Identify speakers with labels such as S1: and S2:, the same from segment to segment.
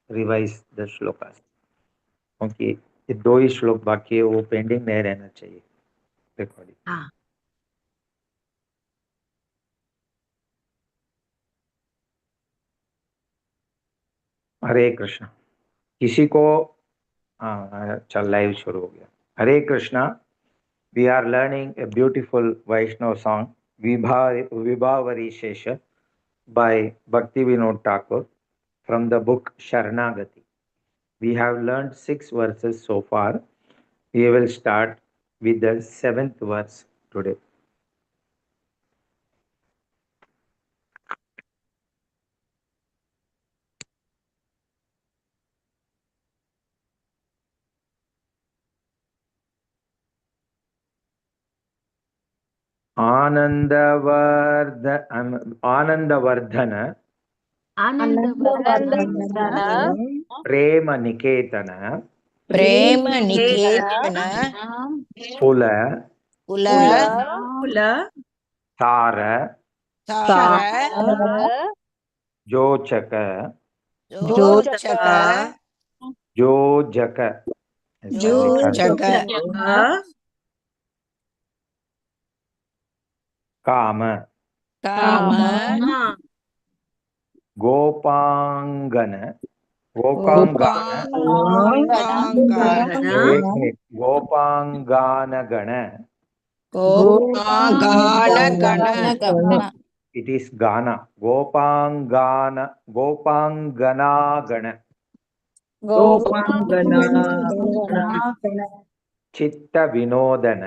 S1: Revise the shlokas, क्योंकि ये 2 ही श्लोक बाकी है, वो पेंडिंग नहीं रहना चाहिए रिकॉर्डिंग।
S2: हाँ।
S1: हरे कृष्ण। किसी को चल लाइव शुरू हो गया। Hare Krishna. We are learning a beautiful Vaishnava song Vibhavari Shesha by Bhakti Vinod Thakur from the book Sharanagati. We have learned 6 verses so far. We will start with the 7th verse today. Anandavardhana प्रेम निकेतन फुल तार जोचक जोजक काम गोपांगन गोपांगान गण इट इज गाना गोपांगना गण चित्त विनोदन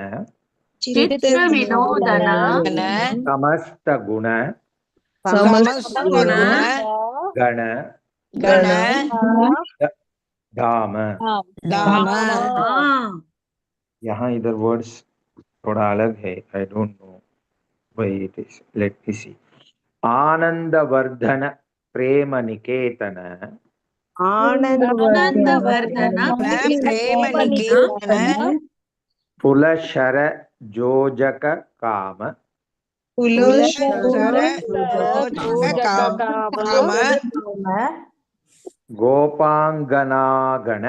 S1: समस्त गुण गण धाम। यहाँ इधर वर्ड्स थोड़ा अलग है, I don't know why it is, let me see. आनंदवर्धन प्रेम निकेतन फुलशर जोजक काम गोपांगनागण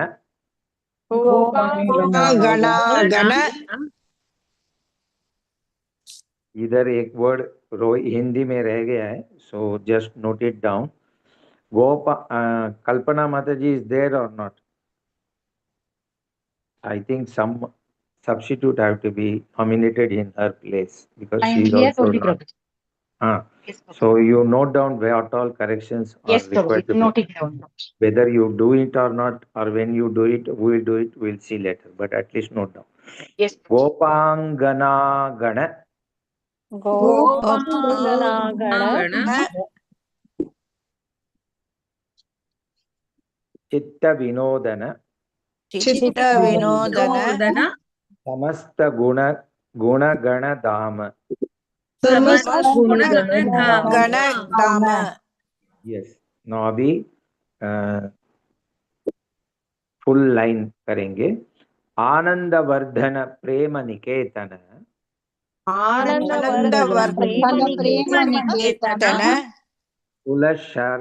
S1: इधर एक वर्ड हिंदी में रह गया है, so just note it down. Kalpana Mataji is there or not? I think some substitute have to be nominated in her place because she is also not. Yes, so you note down what all corrections are required to note it down. Whether you do it or not, or when you do it, we will do it, we'll see later, but at least note down. Yes. Gopangana Gana. चित्त विनोदन समस्त गुण गण धाम। Yes, no अभी full line करेंगे। आनंदवर्धन प्रेम निकेतन full sir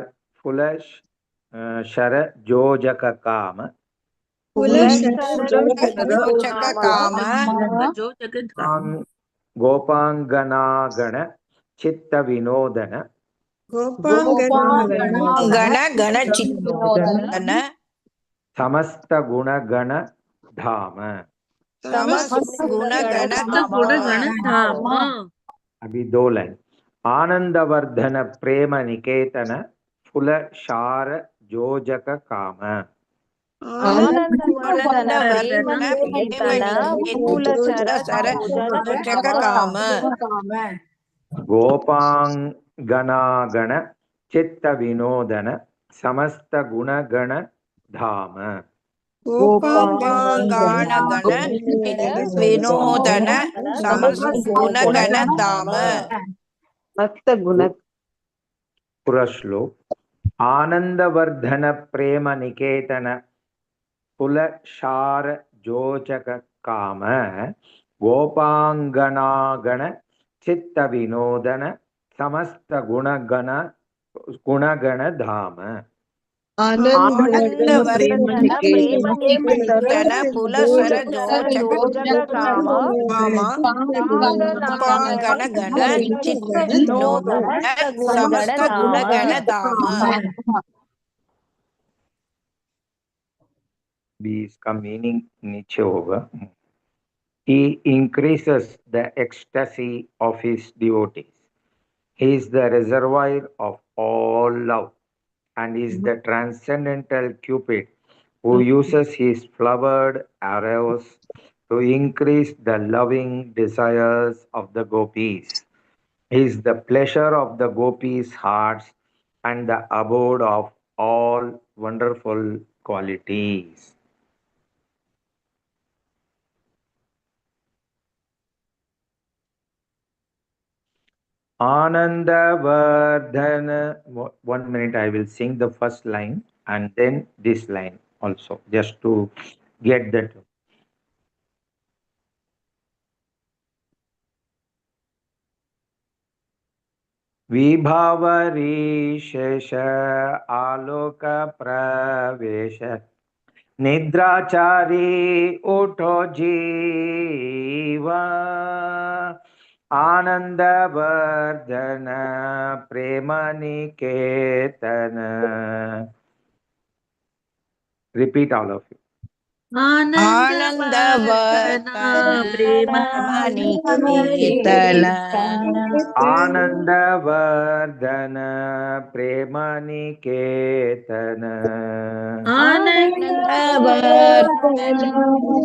S1: जोजक काम गोपांगनागण चित्त विनोदन समस्त गुण गण धाम। अभी 2 लाइन। आनंदवर्धन प्रेम निकेतन फुल शार जोजक काम गोपांगनागण चित्त विनोदन समस्त गुण गण धाम। पूरा श्लोक। आनंदवर्धन प्रेम निकेतन फुल शार जोचक काम गोपांगनागण चित्त विनोदन समस्त गुणगण धाम।
S2: आनंदवर्धन प्रेम निकेतन पुलसर जोजक काम गण गण चित्त विनोदन समस्त गुण गण धाम।
S1: भी इसका मीनिंग नीचे होगा. He increases the ecstasy of his devotees. He is the reservoir of all love and is the transcendental Cupid who uses his flowered arrows to increase the loving desires of the gopis. He is the pleasure of the gopis' hearts and the abode of all wonderful qualities. Anandavardhana. 1 minute, I will sing the first line and then this line also, just to get that. विभावरीशेष आलोक प्रवेश निद्राचारी उठो जीवा आनंदवर्धन प्रेम निकेतन. Repeat all of you.
S2: Anandavardhana प्रेम निकेतन
S1: आनंदवर्धन प्रेम निकेतन
S2: आनंदवर्धन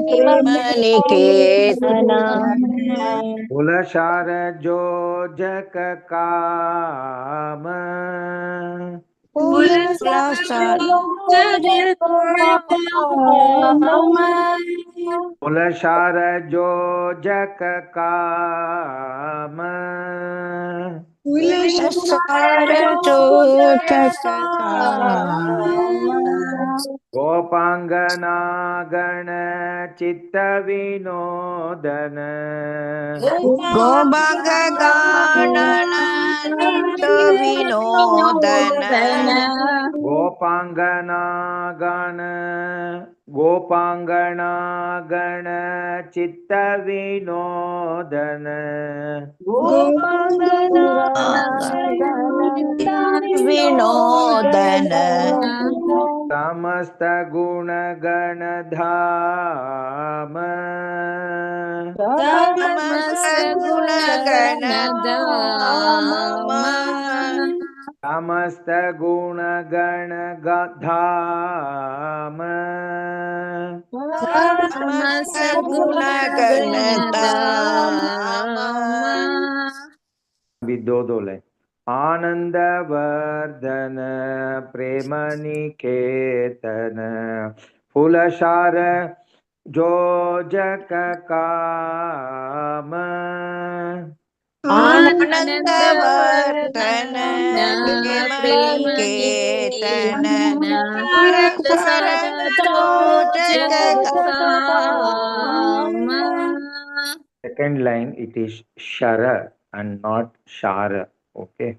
S2: प्रेम निकेतन
S1: कुलशार जो जक काम कुलशार जो जक काम गोपांगना गण चित्त विनोदन
S2: गोबांग गानन चित्त विनोदन
S1: गोपांगना गण गोपांगना गण चित्त विनोदन
S2: विनोदन
S1: समस्त गुण गण धाम
S2: समस्त गुण गण धाम
S1: समस्त गुण गण धाम
S2: समस्त गुण गण धाम.
S1: भी दो ले. आनंदवर्धन प्रेम निकेतन फूलशार जो जक काम
S2: आनंदवर्धन प्रेम निकेतन फूलशार जो जक काम.
S1: Second line, it is shara and not shara. Okay.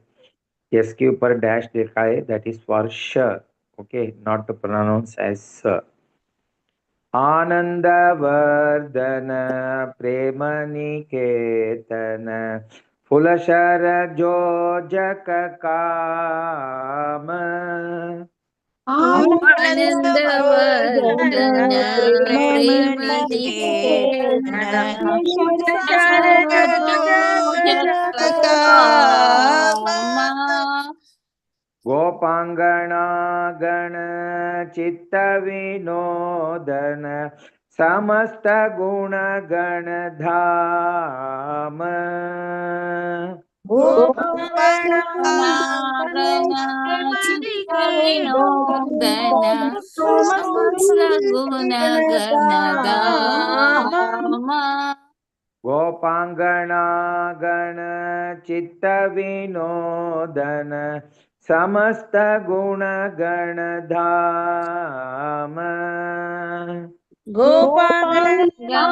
S1: S के ऊपर डैश देखा है, that is for sh. Okay, not to pronounce as s. Anandavardhana प्रेम निकेतन फुलशर जो जक काम
S2: आनंदवर्धन प्रेम निकेतन फुलशर जो जक काम.
S1: गोपांगना गण चित्त विनोदन समस्त गुण गण धाम
S2: गोपांगना गण चित्त विनोदन समस्त गुण गण धाम.
S1: गोपांगना गण चित्त विनोदन समस्त गुण गण धाम
S2: गोपांगना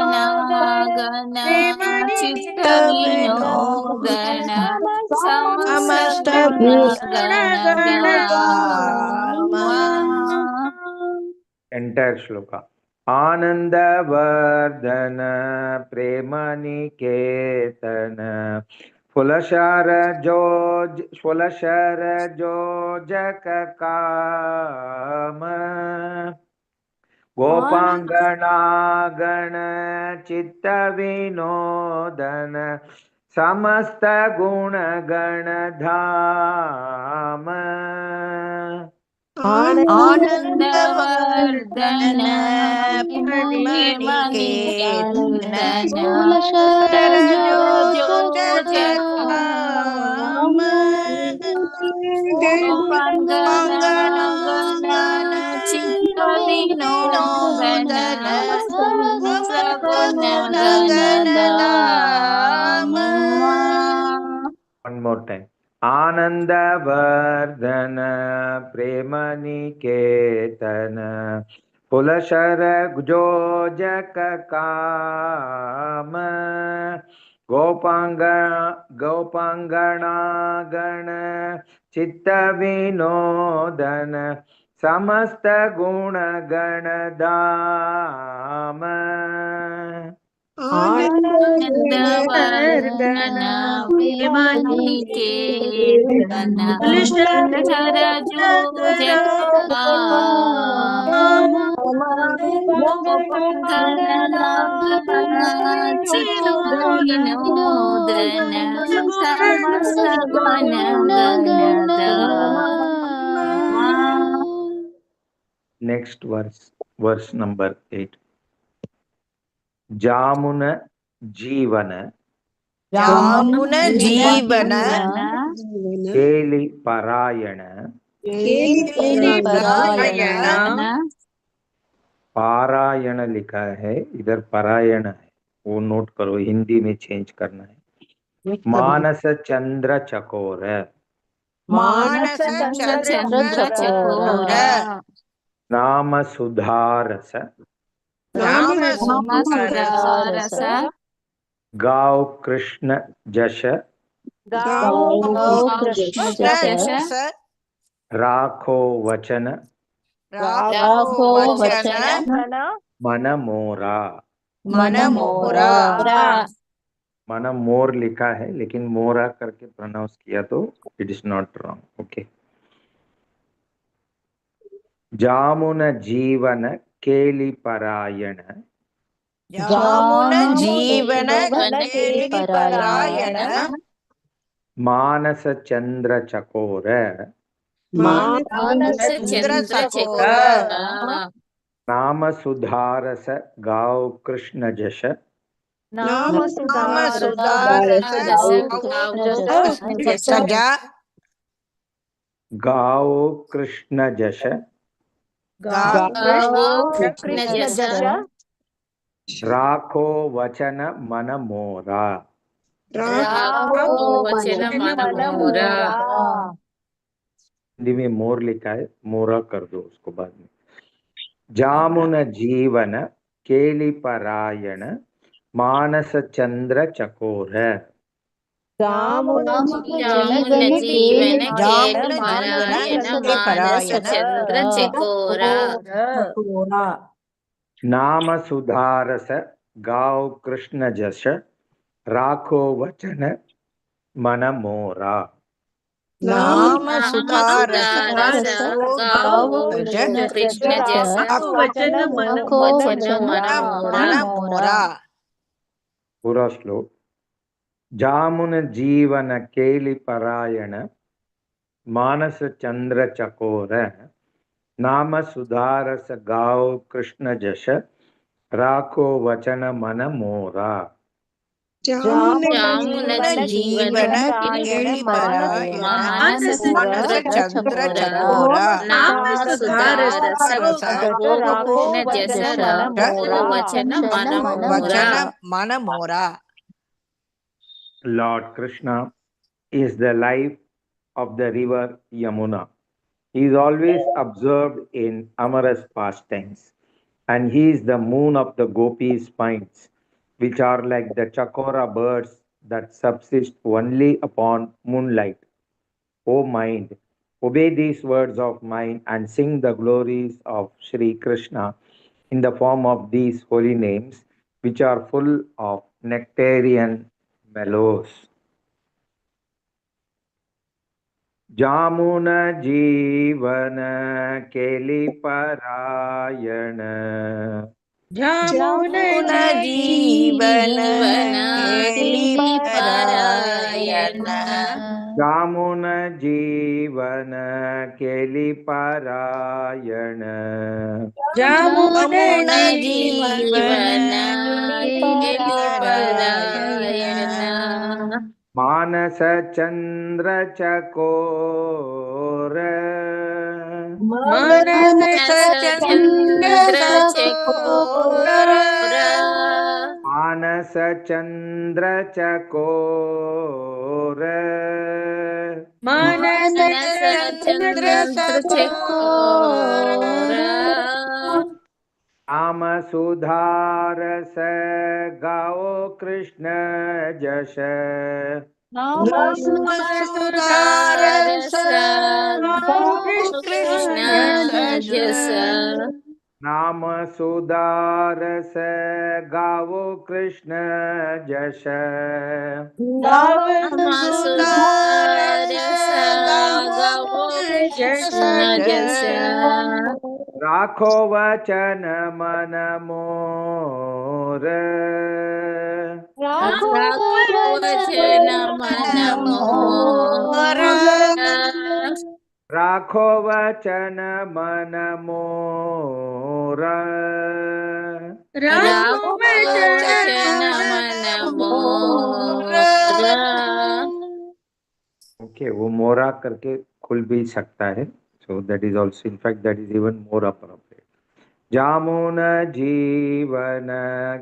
S2: गण चित्त विनोदन समस्त गुण गण धाम.
S1: entire shloka. आनंदवर्धन प्रेम निकेतन फुलशर जोजक काम गोपांगनागण चित्त विनोदन समस्त गुण गण धाम
S2: आनंदवर्धन प्रेमनिकेतन सरजोजकाम गोपांगन चित्त विनोदन समस्त गुण गण धाम.
S1: One more time. आनंदवर्धन प्रेम निकेतन फुलशर जोजक काम गोपांगनागण चित्त विनोदन समस्त गुण गण धाम
S2: आनंदवर्धन प्रेमनिकेतन सरजोजकाम गोपांगन चित्त विनोदन समस्त गुण गण धाम.
S1: Next verse number 8. जामुन जीवन
S2: जामुन जीवन
S1: केली परायण पारायण लिखा है, इधर परायण है, वो नोट करो, हिंदी में चेंज करना है. मानस चंद्र चकोर
S2: मानस चंद्र चकोर
S1: नाम सुधारस गाव कृष्ण जश राखो वचन मन मोरा. मन मोर लिखा है लेकिन मोरा करके प्रोनाउंस किया तो it is not wrong. Okay. जामुन जीवन केली परायण
S2: जामुन जीवन केली परायण
S1: मानस चंद्र चकोर
S2: मानस चंद्र चकोर
S1: नाम सुधारस गाव कृष्ण जश
S2: नाम सुधारस
S1: गाव कृष्ण जश राखो वचन मन मोरा. हिंदी में मोर लिखा है, मोरा कर दो उसको बाद में. जामुन जीवन केली परायण मानस चंद्र चकोर
S2: जामुन जीवन केली परायण चंद्र चकोर
S1: नाम सुधारस गाव कृष्ण जश राखो वचन मन मोरा.
S2: नाम सुधारस गाव कृष्ण जश वचन मन मोरा.
S1: पूरा श्लोक. जामुन जीवन केली परायण मानस चंद्र चकोर नाम सुधारस गाव कृष्ण जश राखो वचन मन मोरा.
S2: जामुन जीवन केली परायण मानस चंद्र चकोर नाम सुधारस गाव कृष्ण वचन मन मोरा.
S1: Lord Krishna is the life of the river Yamuna. He is always observed in amorous pastimes, and he is the moon of the gopis' minds, which are like the chakora birds that subsist only upon moonlight. O mind, Obey these words of mine and sing the glories of Sri Krishna in the form of these holy names, which are full of nectarian mellows. जामुन जीवन केली परायण
S2: जामुन जीवन केली परायण
S1: जामुन जीवन केली परायण
S2: जामुन जीवन केली परायण
S1: मानस चंद्र चकोर
S2: मानस चंद्र चकोर
S1: मानस चंद्र चकोर
S2: मानस चंद्र चकोर
S1: राम सुधारस गाओ कृष्ण जश
S2: सुधारस कृष्ण जस
S1: नाम सुधारस गाओ कृष्ण जश
S2: नाम सुधारस गाओ कृष्ण जस
S1: राखो वचन मन मोर
S2: वचन मन मोर
S1: राखो वचन मन मोर
S2: राखो वचन मन मोर
S1: ओके वो मोरा करके खुल भी सकता है, so that is also in fact that is even more appropriate. जामुन जीवन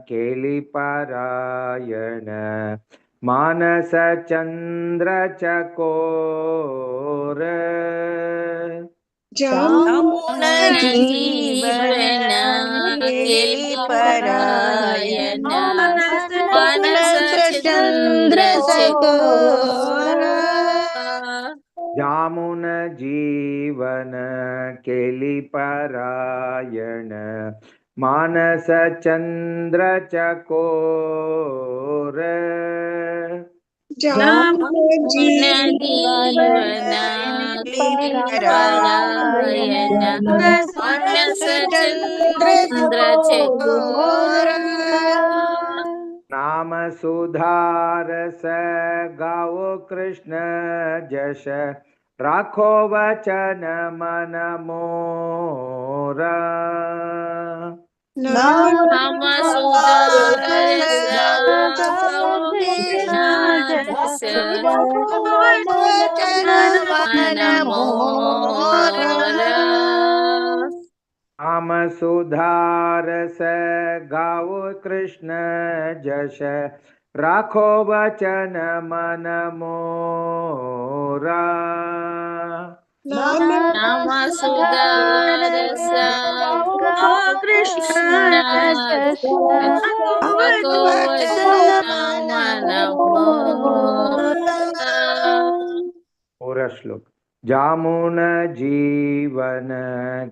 S1: केली परायण मानस चंद्र चकोर
S2: जामुन जीवन केली परायण मानस चंद्र चकोर
S1: जामुन जीवन केली परायण मानस चंद्र चकोर
S2: जामुन जीवन केली परायण मानस चंद्र चकोर
S1: नाम सुधारस गाओ कृष्ण जश राखो वचन मन मोरा
S2: नाम सुधारस गाओ कृष्ण जस वचन मन मोरा
S1: नाम सुधारस गाओ कृष्ण जश राखो वचन मन मोरा
S2: नाम सुधारस गाओ कृष्ण जस वचन मन मोरा
S1: और श्लोक जामुन जीवन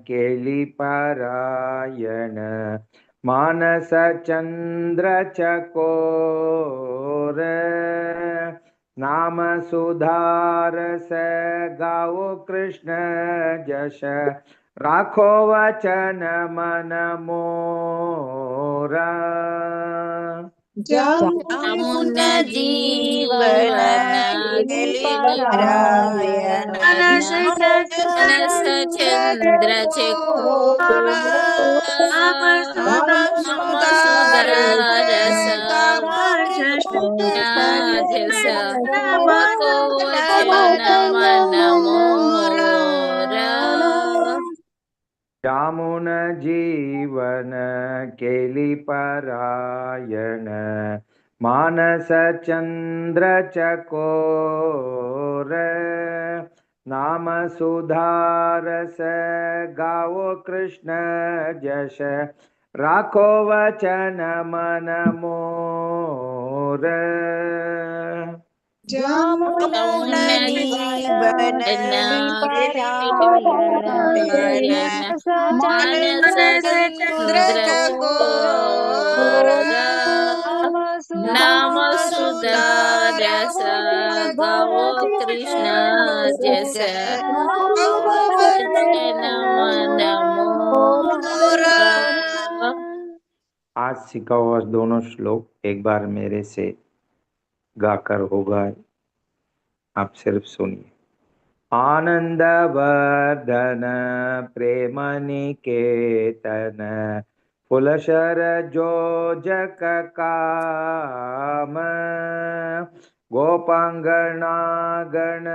S1: केली परायण मानस चंद्र चकोर नाम सुधारस गाओ कृष्ण जश राखो वचन मन मोरा
S2: जामुन जीवन केली परायण मानस चंद्र चकोर नाम सुधारस जस वचन मन मोरा
S1: जामुन जीवन केली परायण मानस चंद्र चकोर नाम सुधारस गाओ कृष्ण जश राखो वचन मन मोर
S2: ಯಮುನ ಜೀವನ ಪಾರಾಯಣ
S3: ಮಾನಸ
S2: ಚಂದ್ರ
S3: ಚಂದ್ರ
S2: ಚಕೋರ
S3: ಕೋರ ನಾಮ
S2: ಸುಧಾ
S3: ಸುಧಾರಸ ಗವೋ ಕೃಷ್ಣ ಜಸ ನಮ ನಮೋ
S1: आज सीखा हुआ दोनों श्लोक एक बार मेरे से गाकर होगा, आप सिर्फ सुनिए। आनंद वर्धन प्रेम निकेतन फुलशर जोजक काम गोपांगना गण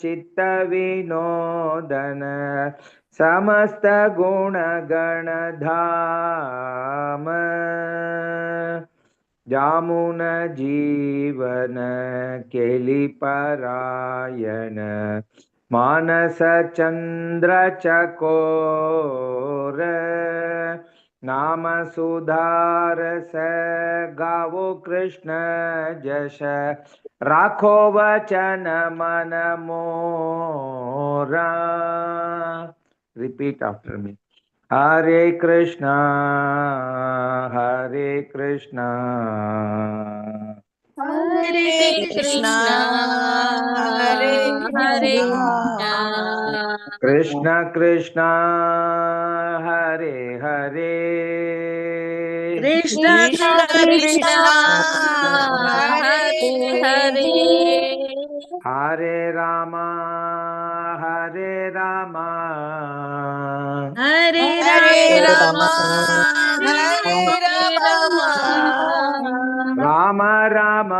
S1: चित्त विनोदन समस्त गुण गण धाम जामुन जीवन केली परायण मानस चंद्र चकोर नाम सुधारस गावो कृष्ण जश राखो वचन मन मोरा। Repeat after me. Hare Krishna Hare Krishna
S3: Hare Krishna
S2: Hare
S3: Hare
S1: Krishna Krishna Hare Hare
S3: Krishna Krishna Hare Hare
S1: Hare Rama Hare Rama
S3: Hare
S2: Hare
S3: Ram
S2: Rama Hare Rama
S1: Ram Ram